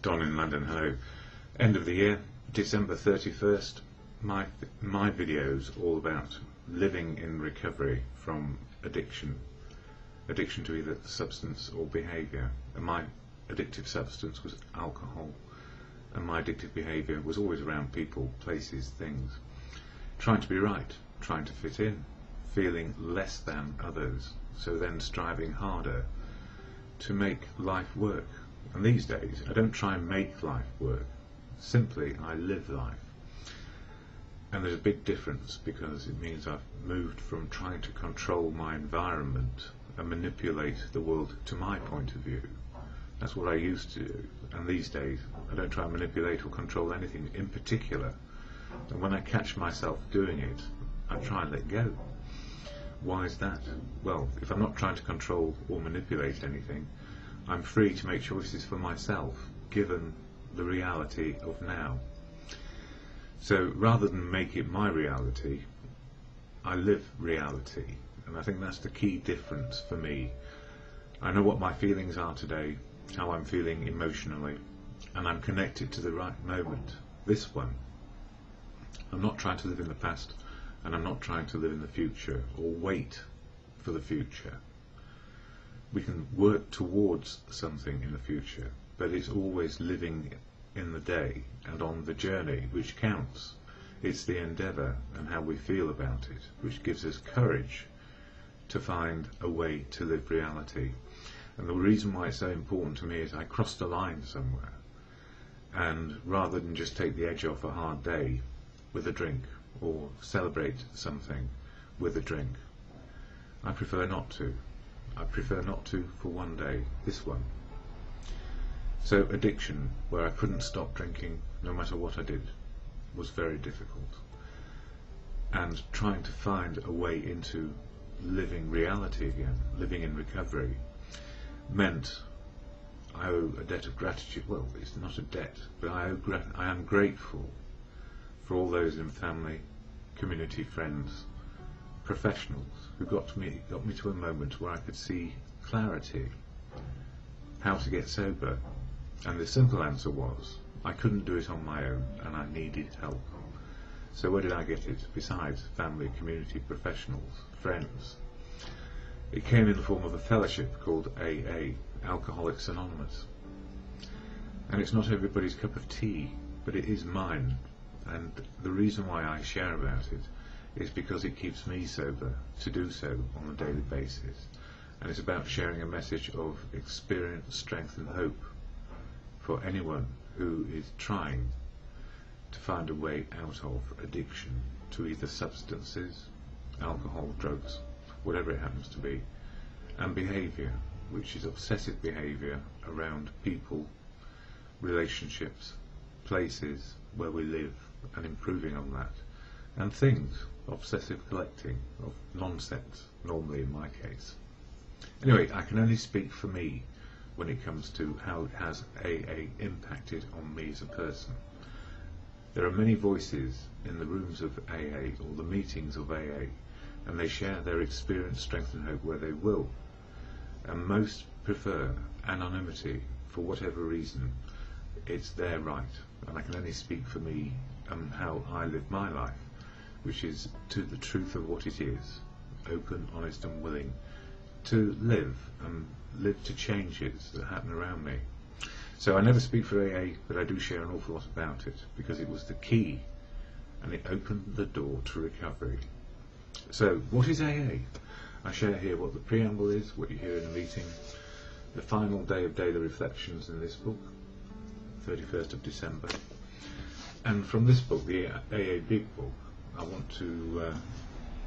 Don in London, hello. End of the year, December 31st. My videos all about living in recovery from addiction to either substance or behaviour. And my addictive substance was alcohol, and my addictive behaviour was always around people, places, things. Trying to be right, trying to fit in, feeling less than others, so then striving harder to make life work. And these days I don't try and make life work, simply I live life. And there's a big difference, because it means I've moved from trying to control my environment and manipulate the world to my point of view. That's what I used to do, and these days I don't try and manipulate or control anything in particular. And when I catch myself doing it, I try and let go. Why is that? Well, if I'm not trying to control or manipulate anything, I'm free to make choices for myself, given the reality of now. So rather than make it my reality, I live reality, and I think that's the key difference for me. I know what my feelings are today, how I'm feeling emotionally, and I'm connected to the right moment, this one. I'm not trying to live in the past, and I'm not trying to live in the future or wait for the future. We can work towards something in the future, but it's always living in the day and on the journey which counts. It's the endeavour and how we feel about it which gives us courage to find a way to live reality. And the reason why it's so important to me is I crossed a line somewhere, and rather than just take the edge off a hard day with a drink or celebrate something with a drink, I prefer not to. I prefer not to for one day, this one. So addiction, where I couldn't stop drinking no matter what I did, was very difficult. And trying to find a way into living reality again, living in recovery, meant I owe a debt of gratitude. Well, it's not a debt, but I am grateful for all those in family, community, friends, professionals who got me to a moment where I could see clarity, how to get sober. And the simple answer was, I couldn't do it on my own, and I needed help. So where did I get it? Besides family, community, professionals, friends. It came in the form of a fellowship called AA, Alcoholics Anonymous. And it's not everybody's cup of tea, but it is mine. And the reason why I share about it is because it keeps me sober to do so on a daily basis. And it's about sharing a message of experience, strength and hope for anyone who is trying to find a way out of addiction to either substances, alcohol, drugs, whatever it happens to be, and behaviour, which is obsessive behaviour around people, relationships, places where we live, and improving on that, and things, obsessive collecting of nonsense, normally in my case. Anyway, I can only speak for me when it comes to how it has AA impacted on me as a person. There are many voices in the rooms of AA or the meetings of AA, and they share their experience, strength and hope where they will, and most prefer anonymity for whatever reason. It's their right, and I can only speak for me and how I live my life, which is to the truth of what it is, open, honest and willing to live, and live to changes that happen around me. So I never speak for AA, but I do share an awful lot about it, because it was the key, and it opened the door to recovery. So what is AA? I share here what the preamble is, what you hear in the meeting, the final day of daily reflections in this book, 31st of December. And from this book, the AA Big Book, I want to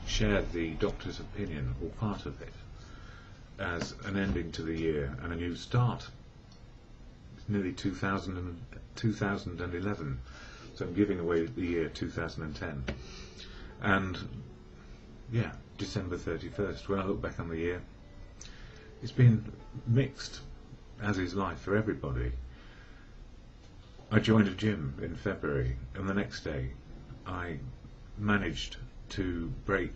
share the doctor's opinion, or part of it, as an ending to the year and a new start. It's nearly 2011, so I'm giving away the year 2010. And yeah, December 31st, when I look back on the year, it's been mixed, as is life for everybody. I joined a gym in February, and the next day I managed to break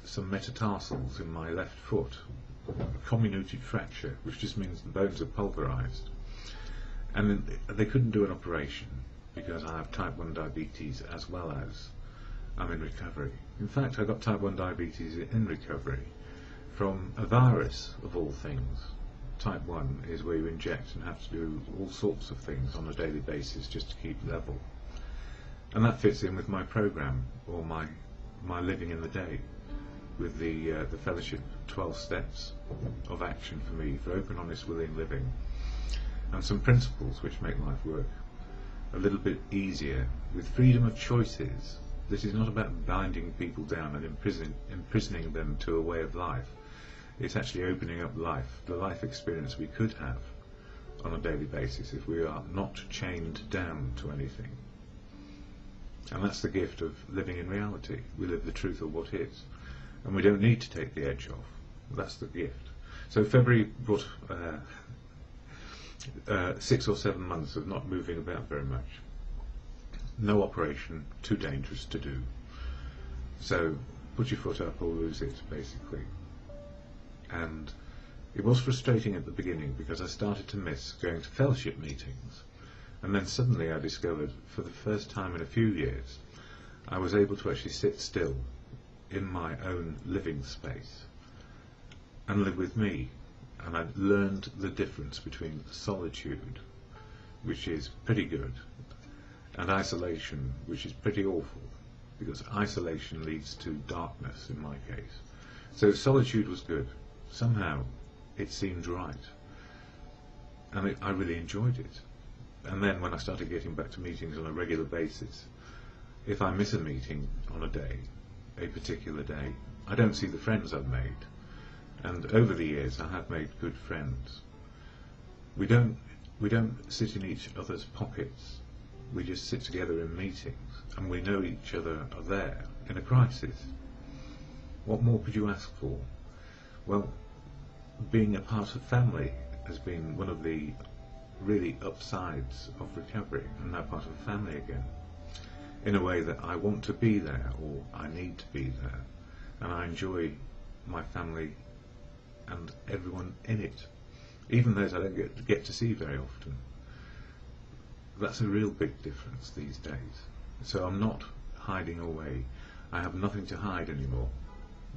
some metatarsals in my left foot, a comminuted fracture, which just means the bones are pulverised. And they couldn't do an operation because I have type 1 diabetes as well as I'm in recovery. In fact, I got type 1 diabetes in recovery from a virus of all things. Type 1 is where you inject and have to do all sorts of things on a daily basis just to keep level. And that fits in with my program, or my living in the day, with the fellowship 12 steps of action for me for open, honest, willing living, and some principles which make life work a little bit easier with freedom of choices. This is not about binding people down and imprisoning them to a way of life. It's actually opening up life, the life experience we could have on a daily basis if we are not chained down to anything. And that's the gift of living in reality. We live the truth of what is, and we don't need to take the edge off. That's the gift. So February brought 6 or 7 months of not moving about very much. No operation, too dangerous to do. So put your foot up or lose it, basically. And it was frustrating at the beginning because I started to miss going to fellowship meetings. And then suddenly I discovered, for the first time in a few years, I was able to actually sit still in my own living space and live with me. And I learned the difference between solitude, which is pretty good, and isolation, which is pretty awful, because isolation leads to darkness in my case. So solitude was good. Somehow it seemed right, and I really enjoyed it. And then when I started getting back to meetings on a regular basis, if I miss a meeting on a day, a particular day, I don't see the friends I've made. And over the years I have made good friends. We don't sit in each other's pockets. We just sit together in meetings, and we know each other are there in a crisis. What more could you ask for? Well, being a part of family has been one of the really upsides of recovery, and now part of a family again, in a way that I want to be there, or I need to be there, and I enjoy my family and everyone in it, even those I don't get to see very often. That's a real big difference these days. So I'm not hiding away. I have nothing to hide anymore.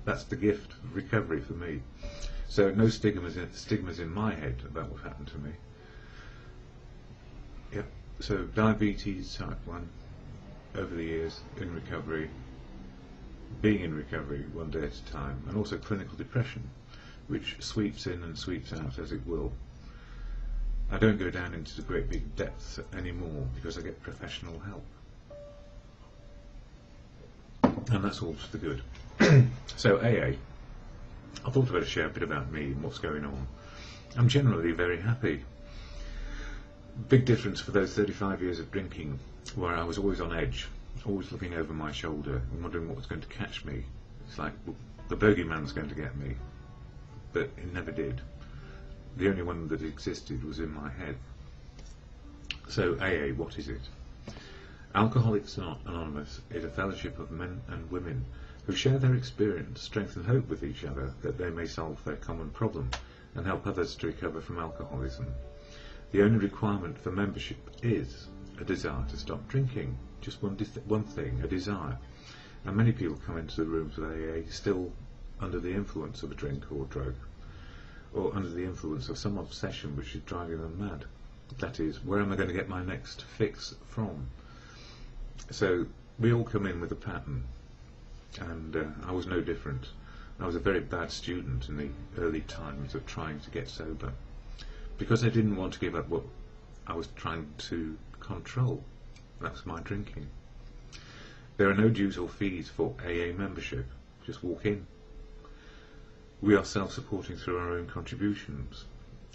That's the gift of recovery for me. So no stigmas in my head about what happened to me. Yep. So diabetes type 1 over the years, in recovery, being in recovery one day at a time, and also clinical depression, which sweeps in and sweeps out as it will. I don't go down into the great big depths anymore because I get professional help. And that's all to the good. So AA, I thought I'd better share a bit about me and what's going on. I'm generally very happy. Big difference for those 35 years of drinking, where I was always on edge, always looking over my shoulder and wondering what was going to catch me. It's like, the bogeyman's going to get me. But it never did. The only one that existed was in my head. So AA, what is it? Alcoholics Anonymous is a fellowship of men and women who share their experience, strength and hope with each other that they may solve their common problem and help others to recover from alcoholism. The only requirement for membership is a desire to stop drinking. Just one thing, a desire. And many people come into the rooms with AA still under the influence of a drink or drug, or under the influence of some obsession which is driving them mad. That is, where am I going to get my next fix from? So we all come in with a pattern, and I was no different. I was a very bad student in the early times of trying to get sober, because I didn't want to give up what I was trying to control. That was my drinking. There are no dues or fees for AA membership. Just walk in. We are self-supporting through our own contributions.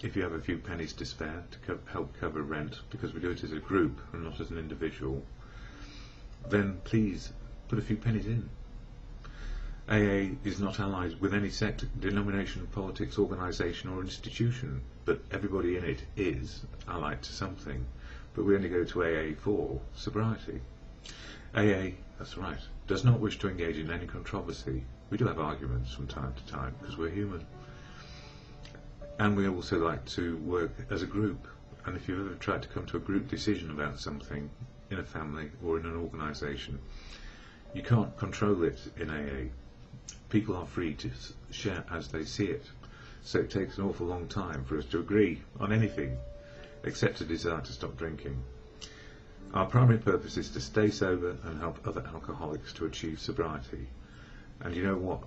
If you have a few pennies to spare to help cover rent, because we do it as a group and not as an individual, then please put a few pennies in. AA is not allied with any sect, denomination, politics, organisation or institution, but everybody in it is allied to something. But we only go to AA for sobriety. AA, that's right, does not wish to engage in any controversy. We do have arguments from time to time because we're human. And we also like to work as a group And if you've ever tried to come to a group decision about something in a family or in an organisation, you can't control it in AA. People are free to share as they see it, so it takes an awful long time for us to agree on anything except a desire to stop drinking. Our primary purpose is to stay sober and help other alcoholics to achieve sobriety. And you know what?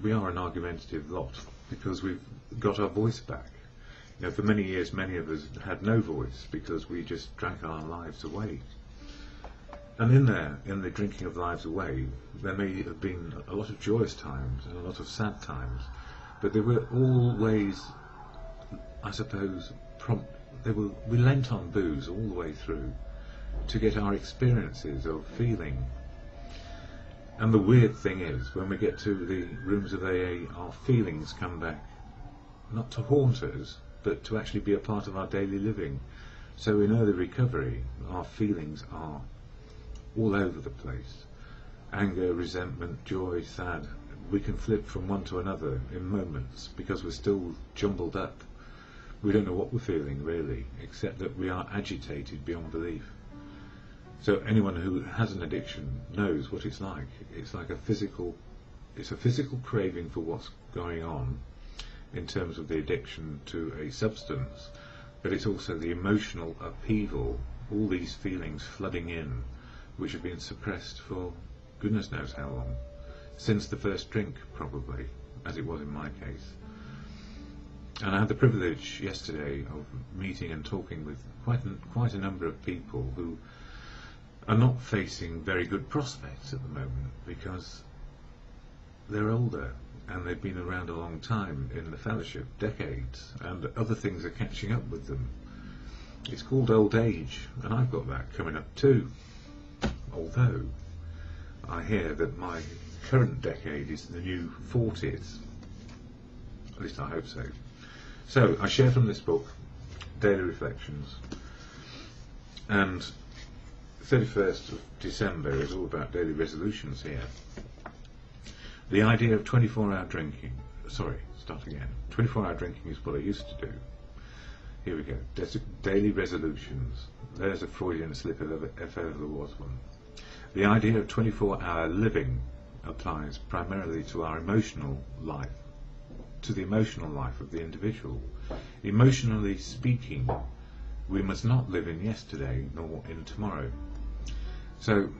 We are an argumentative lot because we've got our voice back. You know, for many years, many of us had no voice because we just drank our lives away. And in the drinking of lives away, there may have been a lot of joyous times and a lot of sad times, but they were always, I suppose, we lent on booze all the way through to get our experiences of feeling. And the weird thing is, when we get to the rooms of AA, our feelings come back, not to haunt us, but to actually be a part of our daily living. So in early recovery, our feelings are all over the place. Anger, resentment, joy, sad. We can flip from one to another in moments because we're still jumbled up. We don't know what we're feeling really, except that we are agitated beyond belief. So anyone who has an addiction knows what it's like. It's like a physical craving for what's going on in terms of the addiction to a substance, but it's also the emotional upheaval, all these feelings flooding in, which have been suppressed for goodness knows how long, since the first drink probably, as it was in my case. And I had the privilege yesterday of meeting and talking with quite a number of people who are not facing very good prospects at the moment because they're older and they've been around a long time in the fellowship, decades, and other things are catching up with them. It's called old age, and I've got that coming up too. Although I hear that my current decade is the new 40s. At least I hope so. So I share from this book, Daily Reflections, and 31st of December is all about daily resolutions here. The idea of 24-hour drinking, 24-hour drinking is what I used to do. Here we go, daily resolutions. There's a Freudian slip if ever there was one. The idea of 24-hour living applies primarily to our emotional life, to the emotional life of the individual. Emotionally speaking, we must not live in yesterday nor in tomorrow. So,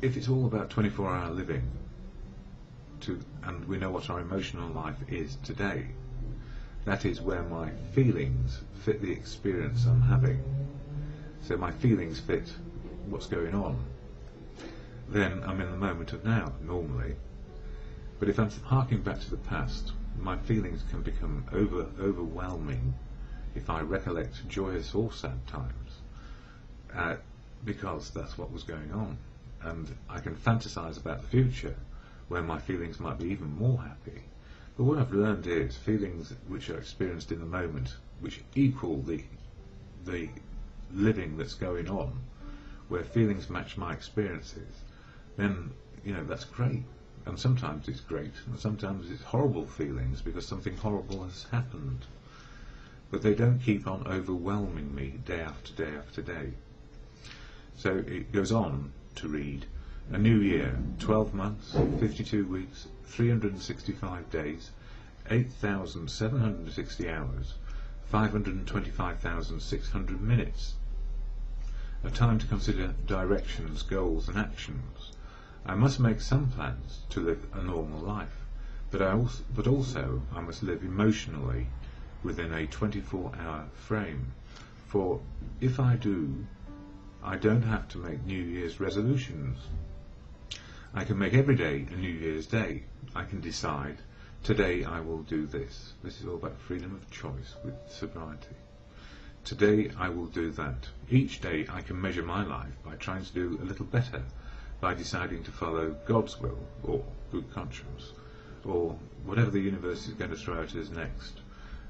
if it's all about 24-hour living, and we know what our emotional life is today, that is where my feelings fit the experience I'm having. So my feelings fit what's going on. Then I'm in the moment of now, normally. But if I'm harking back to the past, my feelings can become overwhelming if I recollect joyous or sad times, because that's what was going on. And I can fantasize about the future, where my feelings might be even more happy. But what I've learned is feelings which are experienced in the moment, which equal the living that's going on, where feelings match my experiences, then, you know, that's great. And sometimes it's great, and sometimes it's horrible feelings because something horrible has happened. But they don't keep on overwhelming me day after day after day. So it goes on to read, a new year, 12 months, 52 weeks, 365 days, 8,760 hours, 525,600 minutes. A time to consider directions, goals and actions. I must make some plans to live a normal life, but also I must live emotionally within a 24-hour frame. For if I do, I don't have to make New Year's resolutions. I can make every day a New Year's Day. I can decide, today I will do this. This is all about freedom of choice with sobriety. Today I will do that. Each day I can measure my life by trying to do a little better, by deciding to follow God's will, or good conscience, or whatever the universe is going to throw at us next,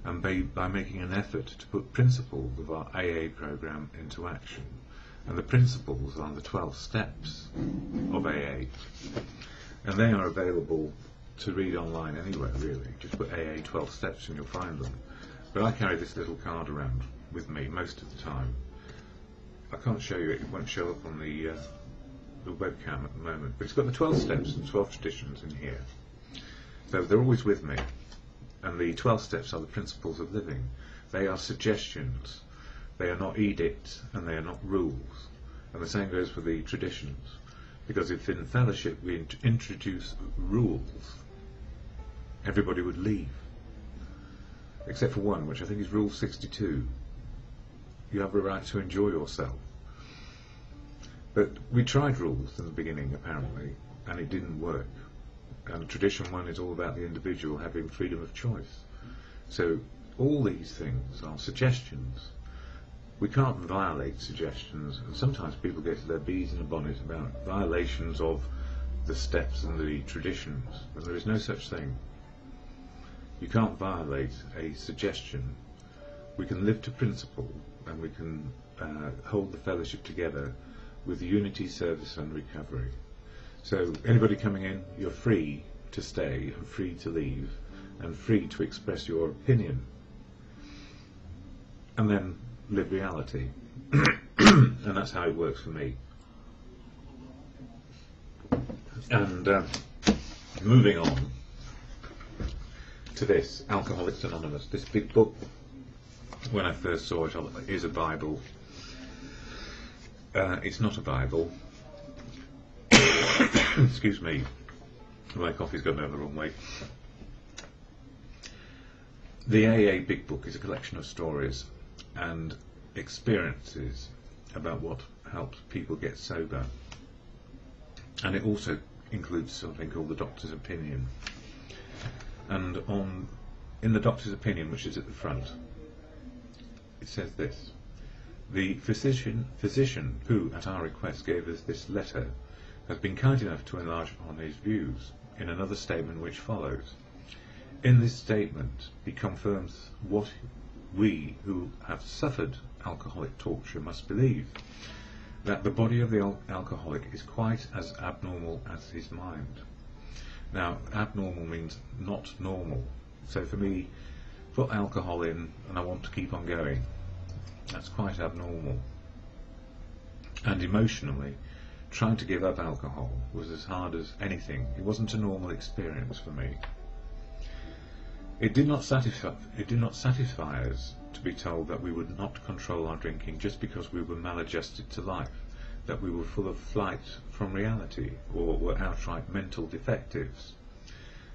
and by making an effort to put principles of our AA program into action. And the principles are the 12 steps of AA, and they are available to read online anywhere really. Just put AA 12 steps and you'll find them. But I carry this little card around with me most of the time. I can't show you it, it won't show up on the webcam at the moment, but it's got the 12 steps and 12 traditions in here. So they're always with me, and the 12 steps are the principles of living. They are suggestions, they are not edicts, and they are not rules. And the same goes for the traditions, because if in fellowship we introduce rules, everybody would leave. Except for one, which I think is Rule 62. You have a right to enjoy yourself. But we tried rules in the beginning, apparently, and it didn't work. And tradition one is all about the individual having freedom of choice. So all these things are suggestions. We can't violate suggestions, and sometimes people get to their bees in a bonnet about violations of the steps and the traditions, and there is no such thing. You can't violate a suggestion. We can live to principle, and we can hold the fellowship together with unity, service and recovery. So anybody coming in, you're free to stay and free to leave and free to express your opinion, and then live reality. And that's how it works for me. And moving on to this, Alcoholics Anonymous, this big book. When I first saw it, I thought, here's a Bible. It's not a Bible. Excuse me, my coffee's gone down the wrong way. The AA Big Book is a collection of stories and experiences about what helps people get sober. And it also includes something called the Doctor's Opinion. And in the Doctor's Opinion, which is at the front, it says this: the physician who, at our request, gave us this letter has been kind enough to enlarge upon his views in another statement which follows. In this statement he confirms what we who have suffered alcoholic torture must believe, that the body of the alcoholic is quite as abnormal as his mind. Now, abnormal means not normal. So for me, put alcohol in and I want to keep on going. That's quite abnormal. And emotionally, trying to give up alcohol was as hard as anything. It wasn't a normal experience for me. It did not satisfy us to be told that we would not control our drinking just because we were maladjusted to life, that we were full of flight from reality, or were outright mental defectives.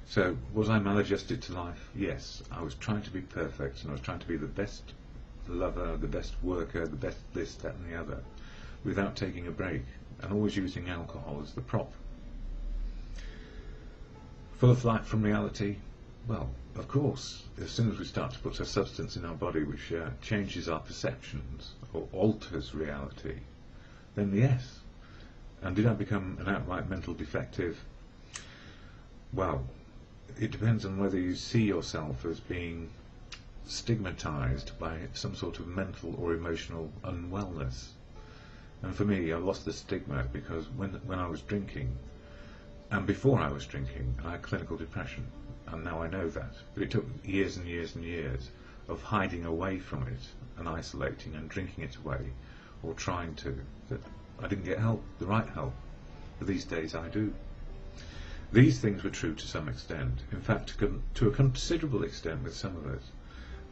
So, was I maladjusted to life? Yes. I was trying to be perfect, and I was trying to be the best lover, the best worker, the best this, that and the other, without taking a break, and always using alcohol as the prop. Full of flight from reality? Well, of course, as soon as we start to put a substance in our body which changes our perceptions or alters reality, then yes. And did I become an outright mental defective? Well, it depends on whether you see yourself as being stigmatized by some sort of mental or emotional unwellness. And for me, I lost the stigma because when I was drinking, and before I was drinking, I had clinical depression, and now I know that. But it took years and years and years of hiding away from it and isolating and drinking it away, or trying to, that I didn't get help, the right help. But these days I do. These things were true to some extent, in fact to a considerable extent with some of us,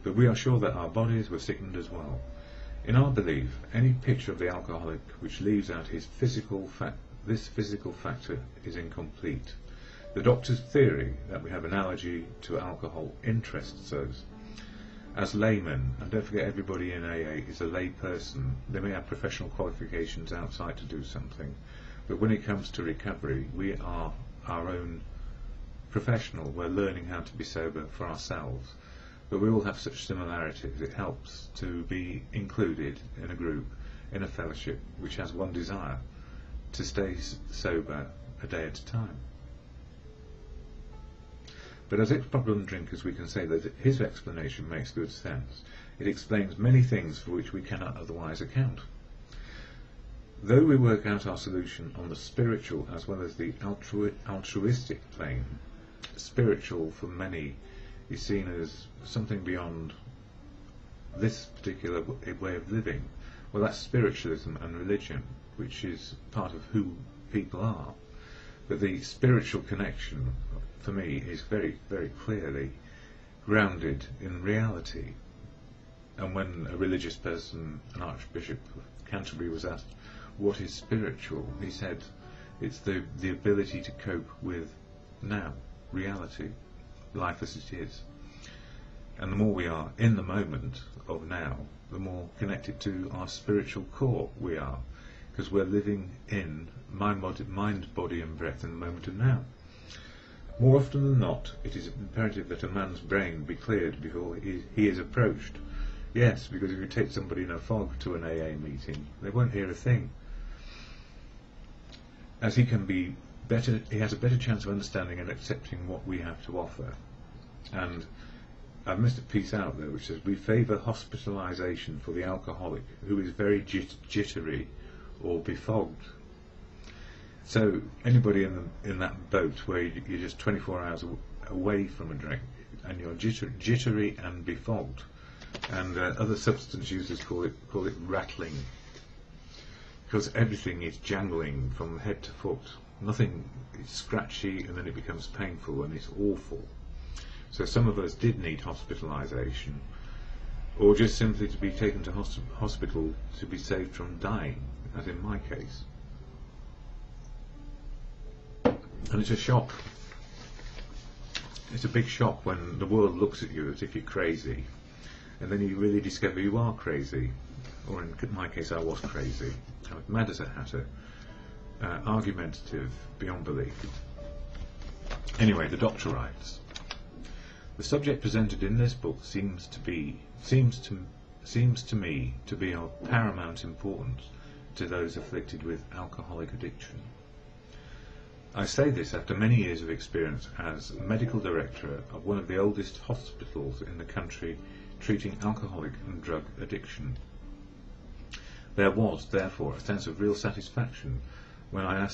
but we are sure that our bodies were sickened as well. In our belief, any picture of the alcoholic which leaves out his this physical factor is incomplete. The doctor's theory that we have an allergy to alcohol interests us. As laymen, and don't forget everybody in AA is a lay person, they may have professional qualifications outside to do something, but when it comes to recovery, we are our own professional. We're learning how to be sober for ourselves, but we all have such similarities. It helps to be included in a group, in a fellowship which has one desire: to stay sober a day at a time. But as ex-problem drinkers, we can say that his explanation makes good sense. It explains many things for which we cannot otherwise account. Though we work out our solution on the spiritual as well as the altruistic plane, spiritual for many is seen as something beyond this particular way of living? Well, that's spiritualism and religion, which is part of who people are. But the spiritual connection, for me, is very, very clearly grounded in reality. And when a religious person, an Archbishop of Canterbury, was asked, what is spiritual? He said, it's the ability to cope with now, reality, life as it is. And the more we are in the moment of now, the more connected to our spiritual core we are, because we're living in mind, body and breath in the moment of now. More often than not, it is imperative that a man's brain be cleared before he is approached. Yes, because if you take somebody in a fog to an AA meeting, they won't hear a thing. As he has a better chance of understanding and accepting what we have to offer. And I've missed a piece out there which says, we favour hospitalisation for the alcoholic who is very jittery or befogged. So anybody in that boat where you're just 24 hours away from a drink and you're jittery and befogged, and other substance users call it rattling, because everything is jangling from head to foot. Nothing is scratchy, and then it becomes painful and it's awful. So some of us did need hospitalisation, or just simply to be taken to hospital to be saved from dying, as in my case. And it's a shock. It's a big shock when the world looks at you as if you're crazy, and then you really discover you are crazy. Or in my case, I was crazy. I was mad as a hatter, argumentative beyond belief. Anyway, the doctor writes, the subject presented in this book seems to me to be of paramount importance to those afflicted with alcoholic addiction. I say this after many years of experience as medical director of one of the oldest hospitals in the country treating alcoholic and drug addiction. There was, therefore, a sense of real satisfaction when I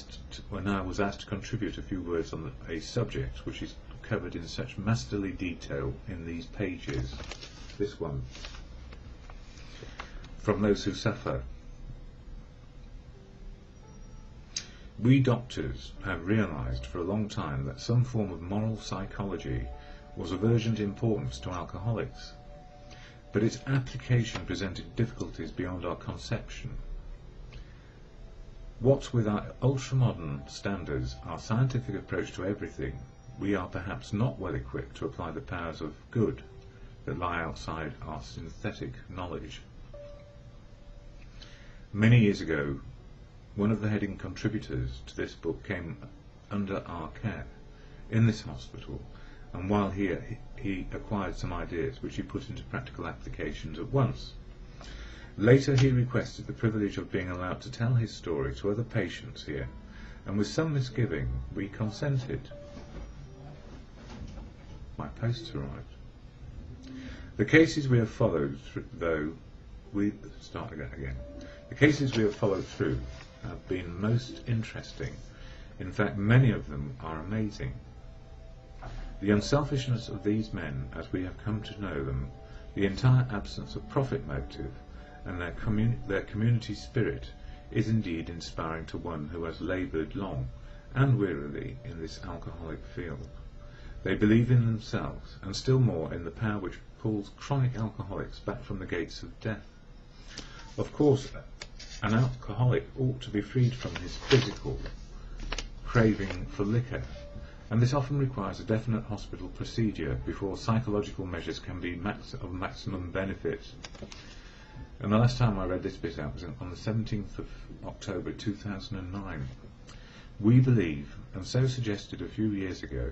was asked to contribute a few words on a subject which is covered in such masterly detail in these pages. This one, from those who suffer. We doctors have realised for a long time that some form of moral psychology was of urgent importance to alcoholics, but its application presented difficulties beyond our conception. What with our ultra-modern standards, our scientific approach to everything, we are perhaps not well equipped to apply the powers of good that lie outside our synthetic knowledge. Many years ago, one of the heading contributors to this book came under our care in this hospital, and while here he acquired some ideas which he put into practical applications at once. Later he requested the privilege of being allowed to tell his story to other patients here, and with some misgiving we consented. My posts arrived. The cases we have followed through, The cases we have followed through have been most interesting. In fact, many of them are amazing. The unselfishness of these men, as we have come to know them, the entire absence of profit motive, and their community spirit is indeed inspiring to one who has laboured long and wearily in this alcoholic field. They believe in themselves, and still more in the power which pulls chronic alcoholics back from the gates of death. Of course, an alcoholic ought to be freed from his physical craving for liquor, and this often requires a definite hospital procedure before psychological measures can be of maximum benefit. And the last time I read this bit out was on the 17th of October 2009. We believe, and so suggested a few years ago,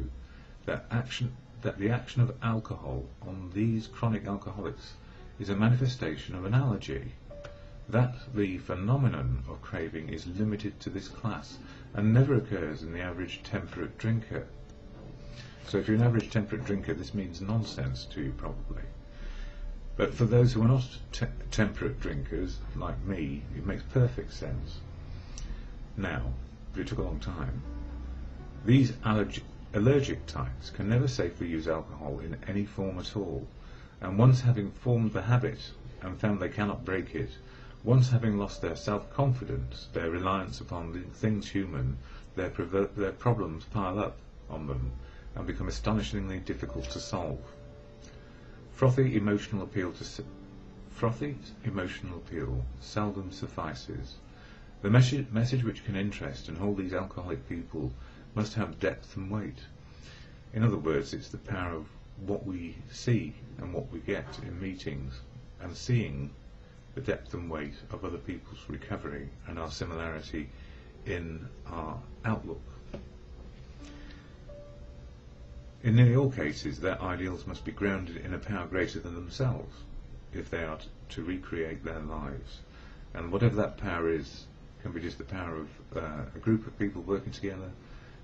that the action of alcohol on these chronic alcoholics is a manifestation of an allergy, that the phenomenon of craving is limited to this class and never occurs in the average temperate drinker. So if you're an average temperate drinker, this means nonsense to you probably. But for those who are not temperate drinkers, like me, it makes perfect sense. Now, but it took a long time, these allergic types can never safely use alcohol in any form at all, and once having formed the habit and found they cannot break it, once having lost their self-confidence, their reliance upon the things human, their problems pile up on them and become astonishingly difficult to solve. Frothy emotional appeal seldom suffices. The message which can interest and hold these alcoholic people must have depth and weight. In other words, it's the power of what we see and what we get in meetings, and seeing the depth and weight of other people's recovery and our similarity in our outlook. In nearly all cases, their ideals must be grounded in a power greater than themselves if they are to recreate their lives. And whatever that power is, can be just the power of a group of people working together,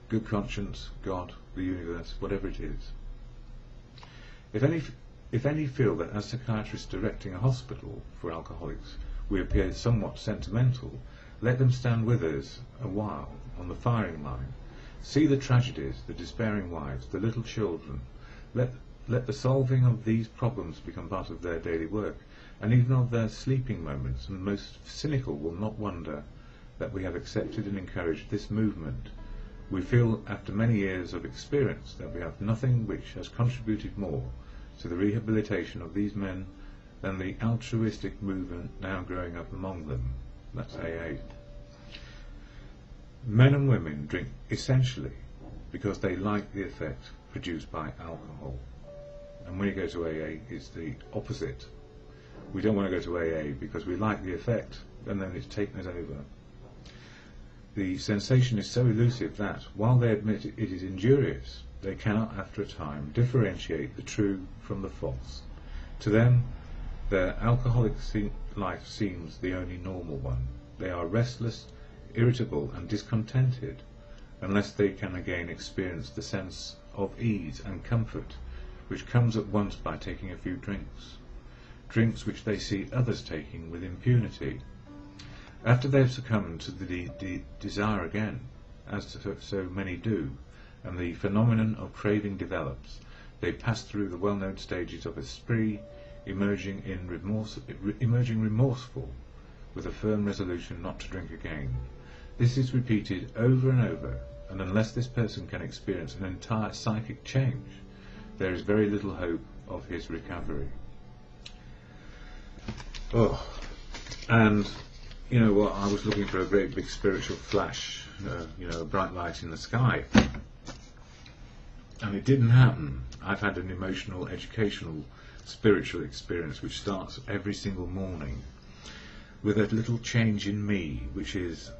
good conscience, God, the universe, whatever it is. If any feel that as psychiatrists directing a hospital for alcoholics we appear somewhat sentimental, let them stand with us a while on the firing line. See the tragedies, the despairing wives, the little children. Let the solving of these problems become part of their daily work, and even of their sleeping moments, and the most cynical will not wonder that we have accepted and encouraged this movement. We feel after many years of experience that we have nothing which has contributed more to the rehabilitation of these men than the altruistic movement now growing up among them. That's AA. Men and women drink essentially because they like the effect produced by alcohol. And when you go to AA, it's the opposite. We don't want to go to AA because we like the effect, and then it's taken us over. The sensation is so elusive that, while they admit it is injurious, they cannot, after a time, differentiate the true from the false. To them, their alcoholic life seems the only normal one. They are restless, irritable and discontented unless they can again experience the sense of ease and comfort which comes at once by taking a few drinks which they see others taking with impunity. After they have succumbed to the desire again, as so many do, and the phenomenon of craving develops, they pass through the well-known stages of a spree, emerging remorseful, with a firm resolution not to drink again. This is repeated over and over, and unless this person can experience an entire psychic change, there is very little hope of his recovery. Oh, and you know what, I was looking for a great big spiritual flash, a bright light in the sky, and it didn't happen. I've had an emotional, educational, spiritual experience which starts every single morning with a little change in me, which is,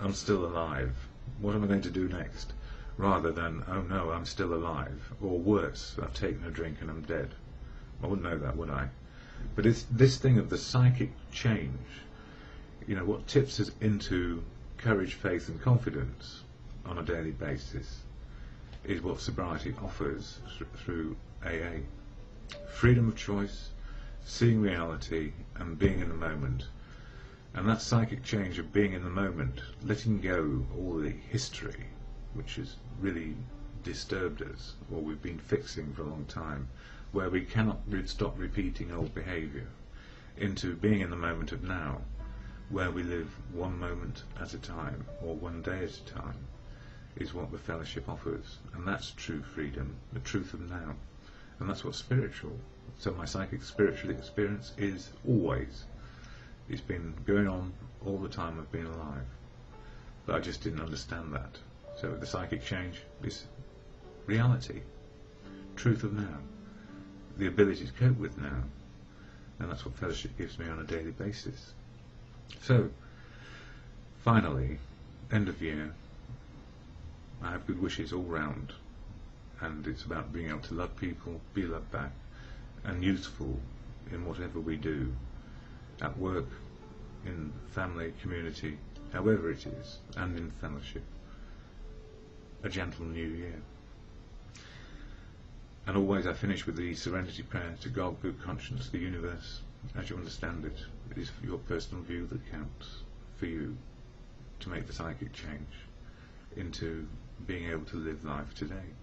I'm still alive. What am I going to do next? Rather than, oh no, I'm still alive. Or worse, I've taken a drink and I'm dead. I wouldn't know that, would I? But it's this thing of the psychic change, what tips us into courage, faith and confidence on a daily basis is what sobriety offers through AA. Freedom of choice, seeing reality and being in the moment. And that psychic change of being in the moment, letting go all the history which has really disturbed us, or we've been fixing for a long time, where we cannot stop repeating old behaviour, into being in the moment of now, where we live one moment at a time, or one day at a time, is what the fellowship offers. And that's true freedom, the truth of now. And that's what's spiritual. So my psychic spiritual experience is always, it's been going on all the time I've been alive. But I just didn't understand that. So the psychic change is reality, truth of now, the ability to cope with now. And that's what fellowship gives me on a daily basis. So, finally, end of year, I have good wishes all round. And it's about being able to love people, be loved back, and useful in whatever we do, at work, in family, community, however it is, and in fellowship. A gentle new year. And always I finish with the serenity prayer to God, good conscience, the universe, as you understand it. It is your personal view that counts for you to make the psychic change into being able to live life today.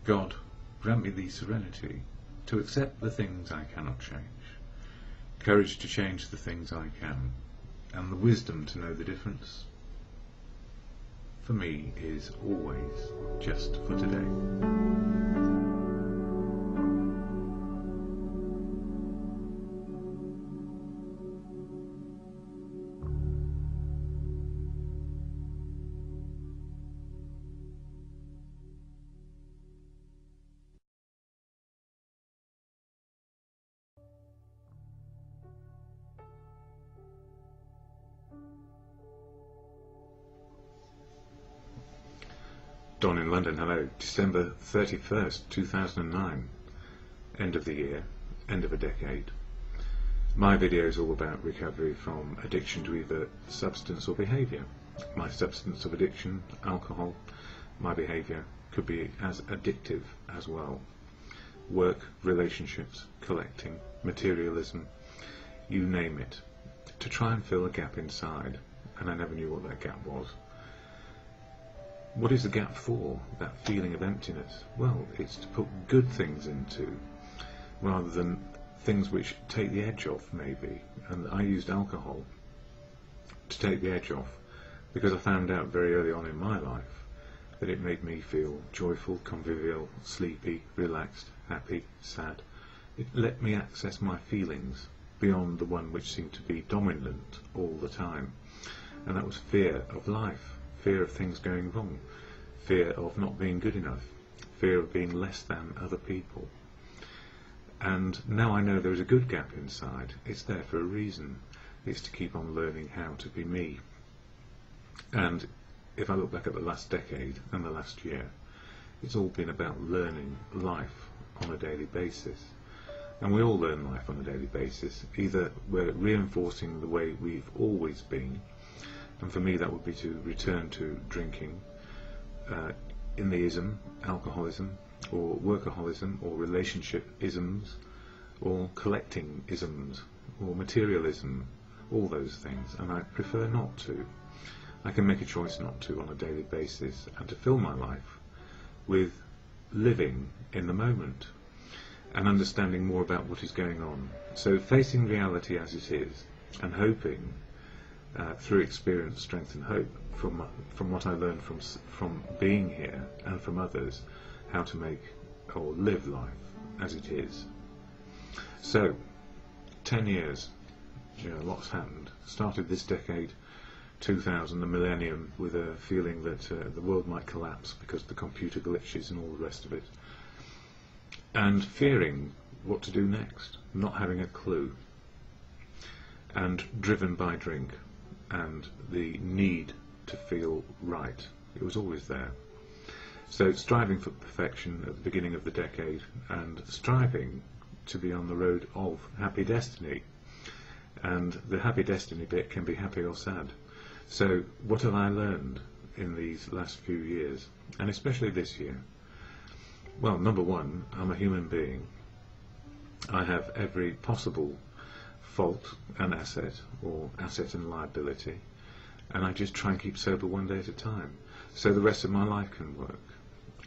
God, grant me the serenity to accept the things I cannot change, courage to change the things I can, and the wisdom to know the difference, for me, is always just for today. Don in London, hello. December 31st, 2009. End of the year, end of a decade. My video is all about recovery from addiction to either substance or behaviour. My substance of addiction, alcohol. My behaviour could be as addictive as well. Work, relationships, collecting, materialism, you name it. To try and fill a gap inside, and I never knew what that gap was. What is the gap for, that feeling of emptiness? Well, it's to put good things into, rather than things which take the edge off, maybe. And I used alcohol to take the edge off, because I found out very early on in my life that it made me feel joyful, convivial, sleepy, relaxed, happy, sad. It let me access my feelings beyond the one which seemed to be dominant all the time. And that was fear of life. Fear of things going wrong, fear of not being good enough, fear of being less than other people. And now I know there is a good gap inside. It's there for a reason. It's to keep on learning how to be me. And if I look back at the last decade and the last year, it's all been about learning life on a daily basis. And we all learn life on a daily basis. Either we're reinforcing the way we've always been, and for me that would be to return to drinking, in the ism, alcoholism, or workaholism, or relationship isms, or collecting isms, or materialism, all those things, and I prefer not to. I can make a choice not to on a daily basis, and to fill my life with living in the moment, and understanding more about what is going on. So facing reality as it is, and hoping, through experience, strength and hope, from what I learned from being here and from others, how to make or live life as it is. So, 10 years, lots happened. Started this decade, 2000, the millennium, with a feeling that the world might collapse because of the computer glitches and all the rest of it, and fearing what to do next, not having a clue, and driven by drink and the need to feel right. It was always there. So striving for perfection at the beginning of the decade, and striving to be on the road of happy destiny. And the happy destiny bit can be happy or sad. So what have I learned in these last few years, and especially this year? Well, number one, I'm a human being. I have every possible fault and asset, or asset and liability, and I just try and keep sober one day at a time, so the rest of my life can work.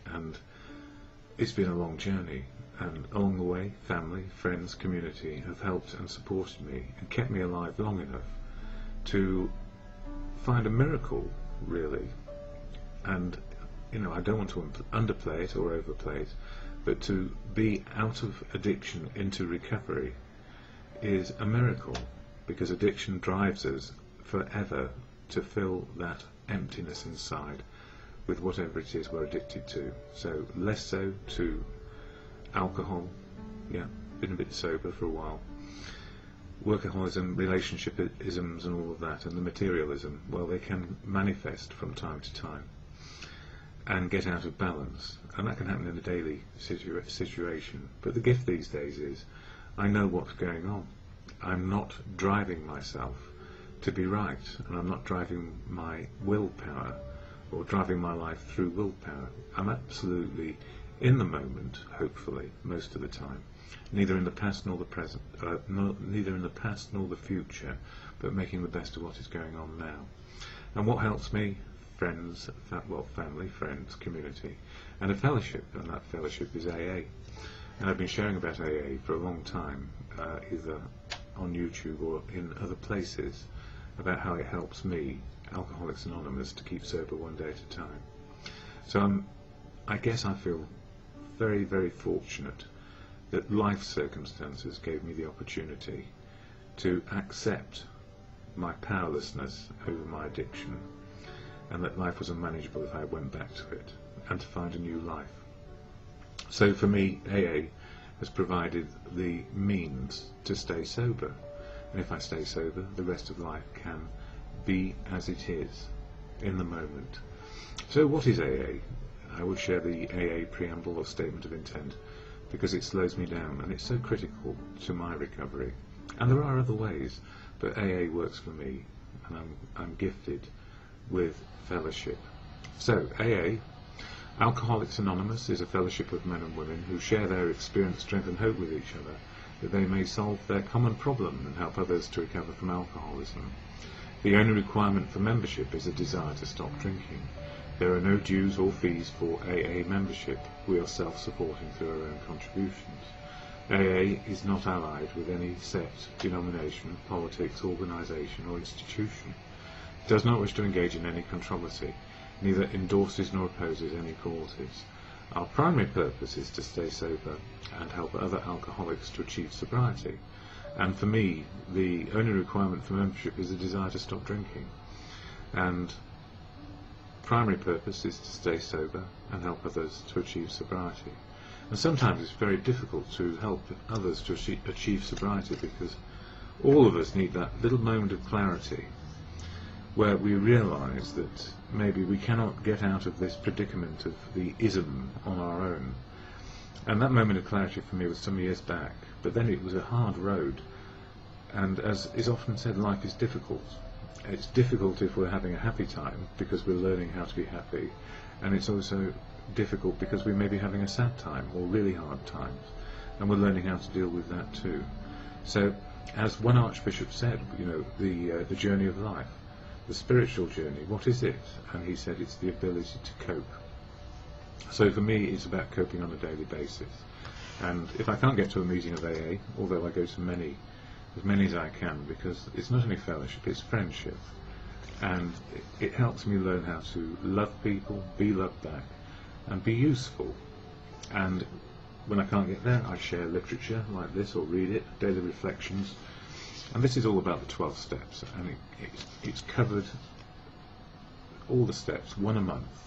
And it's been a long journey, and along the way, family, friends, community have helped and supported me and kept me alive long enough to find a miracle, really. And I don't want to underplay it or overplay it, but to be out of addiction into recovery is a miracle, because addiction drives us forever to fill that emptiness inside with whatever it is we're addicted to. So less so to alcohol, been a bit sober for a while, workaholism, relationship isms and all of that, and the materialism, well, they can manifest from time to time and get out of balance, and that can happen in a daily situation. But the gift these days is I know what's going on. I'm not driving myself to be right, and I'm not driving my willpower or driving my life through willpower. I'm absolutely in the moment, hopefully, most of the time, neither in the past nor the present, neither in the past nor the future, but making the best of what is going on now. And what helps me? Friends, family, friends, community, and a fellowship, and that fellowship is AA. And I've been sharing about AA for a long time, either on YouTube or in other places, about how it helps me, Alcoholics Anonymous, to keep sober one day at a time. So I guess I feel very, very fortunate that life circumstances gave me the opportunity to accept my powerlessness over my addiction, and that life was unmanageable if I went back to it, and to find a new life. So for me, AA has provided the means to stay sober, and if I stay sober, the rest of life can be as it is in the moment. So what is AA? I will share the AA preamble or statement of intent because it slows me down and it's so critical to my recovery. And there are other ways, but AA works for me, and I'm gifted with fellowship. So AA, Alcoholics Anonymous, is a fellowship of men and women who share their experience, strength and hope with each other, that they may solve their common problem and help others to recover from alcoholism. The only requirement for membership is a desire to stop drinking. There are no dues or fees for AA membership. We are self-supporting through our own contributions. AA is not allied with any sect, denomination, politics, organisation or institution. It does not wish to engage in any controversy, neither endorses nor opposes any causes. Our primary purpose is to stay sober and help other alcoholics to achieve sobriety. And for me, the only requirement for membership is a desire to stop drinking. And primary purpose is to stay sober and help others to achieve sobriety. And sometimes it's very difficult to help others to achieve sobriety, because all of us need that little moment of clarity where we realise that maybe we cannot get out of this predicament of the ism on our own. And that moment of clarity for me was some years back, but then it was a hard road, and as is often said, life is difficult. It's difficult if we're having a happy time because we're learning how to be happy, and it's also difficult because we may be having a sad time or really hard times, and we're learning how to deal with that too. So as one Archbishop said, you know, the journey of life, the spiritual journey, what is it? And he said it's the ability to cope. So for me it's about coping on a daily basis, and if I can't get to a meeting of AA, although I go to as many as I can, because it's not only fellowship, it's friendship, and it helps me learn how to love people, be loved back, and be useful. And when I can't get there, I share literature like this or read it, daily reflections, and this is all about the 12 steps, and it's covered all the steps, one a month,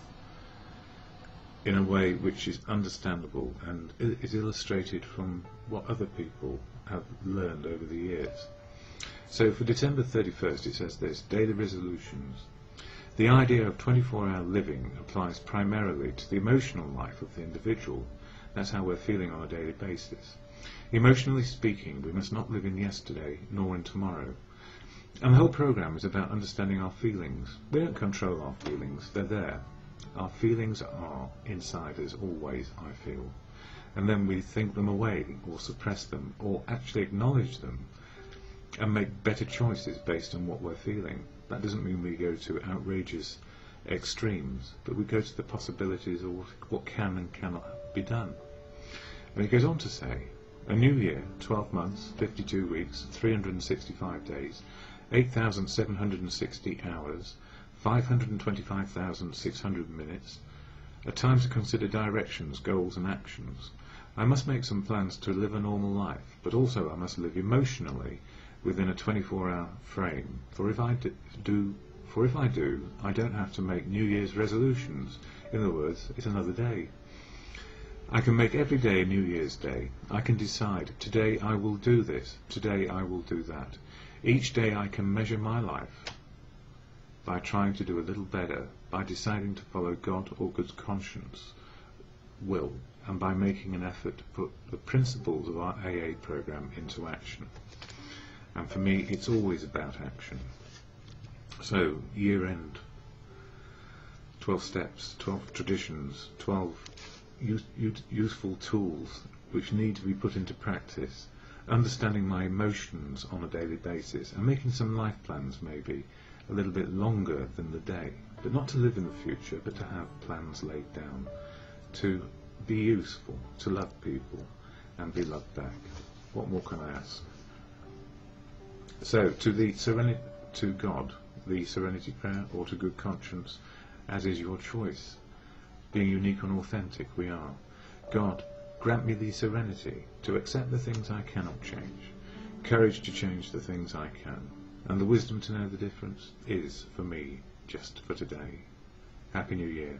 in a way which is understandable and is illustrated from what other people have learned over the years. So for December 31st it says this: daily resolutions. The idea of 24-hour living applies primarily to the emotional life of the individual. That's how we're feeling on a daily basis. Emotionally speaking, we must not live in yesterday nor in tomorrow. And the whole program is about understanding our feelings. We don't control our feelings, they're there. Our feelings are inside us always, I feel. And then we think them away, or suppress them, or actually acknowledge them, and make better choices based on what we're feeling. That doesn't mean we go to outrageous extremes, but we go to the possibilities of what can and cannot be done. And it goes on to say, a new year, 12 months, 52 weeks, 365 days, 8,760 hours, 525,600 minutes, a time to consider directions, goals and actions. I must make some plans to live a normal life, but also I must live emotionally within a 24-hour frame. For if I do, I don't have to make New Year's resolutions. In other words, it's another day. I can make every day a New Year's Day. I can decide, today I will do this, today I will do that. Each day I can measure my life by trying to do a little better, by deciding to follow God or good conscience will, and by making an effort to put the principles of our AA program into action. And for me, it's always about action. So, year end, 12 steps, 12 traditions, 12 useful tools which need to be put into practice, understanding my emotions on a daily basis, and making some life plans maybe a little bit longer than the day, but not to live in the future, but to have plans laid down, to be useful, to love people, and be loved back. What more can I ask? So, to God, the Serenity Prayer, or to good conscience, as is your choice. Being unique and authentic, we are. God, grant me the serenity to accept the things I cannot change, courage to change the things I can, and the wisdom to know the difference is, for me, just for today. Happy New Year.